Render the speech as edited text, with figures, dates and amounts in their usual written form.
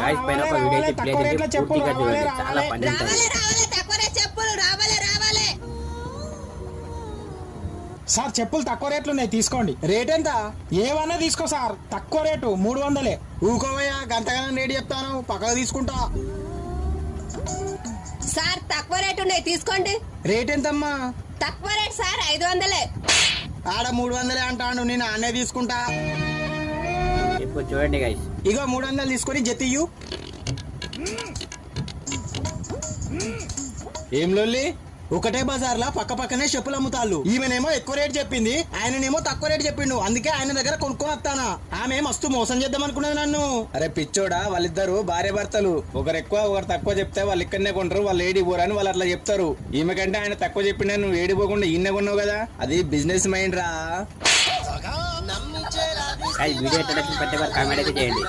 Guys పైన ఒక video అయితే ప్లే చేసి పూర్తిగా చూడండి, చాలా ఫన్నీ ఉంటుంది. సార్ చెప్పులు తక్కువ రేట్లు ఉన్నాయి, తీసుకోండి. రేట్ ఎంత? ఏమన్నా తీసుకో సార్, తక్కువ రేటు 300. ఊకోవయ్యా, గంటగానం రేటు చెప్తాను, పక్కకు తీసుకుంటా. సార్ తక్కువ రేట్ ఉన్నాయి, తీసుకోండి. రేట్ ఎంతమ్మా? తక్కువ రేట్ సార్, 500. ఆడ 300 అంటాను, నేను అన్నే తీసుకుంటా. ఇప్పుడు చూడండి గైస్, ఇగో 300 తీసుకొని జతియు. ఏం లొల్లి? ఒకటే బజార్ లా పక్క పక్కనే చెప్పులు అమ్ముతాళ్ళు. ఈమెనేమో ఎక్కువ రేట్ చెప్పింది, ఆయననేమో తక్కువ రేట్ చెప్పిండు. అందుకే ఆయన దగ్గర కొనుక్కొని వస్తానా. ఆమె మస్తు మోసం చేద్దాం అనుకున్నది నన్ను. అరే పిచ్చోడా, వాళ్ళిద్దరు భార్య భర్తలు, ఒకరు ఎక్కువ ఒకరు తక్కువ చెప్తే వాళ్ళు ఇక్కడనే కొంటారు, వాళ్ళు ఏడి పోరని వాళ్ళు అట్లా చెప్తారు. ఈమె కంటే ఆయన తక్కువ చెప్పినా నువ్వు ఏడి పోకుండా ఈయన కొన్నావు కదా, అది బిజినెస్ మైండ్ రా. వీడియో ఎట్లా నచ్చింది ప్రతి ఒక్కరు కామెంట్ అయితే చేయండి.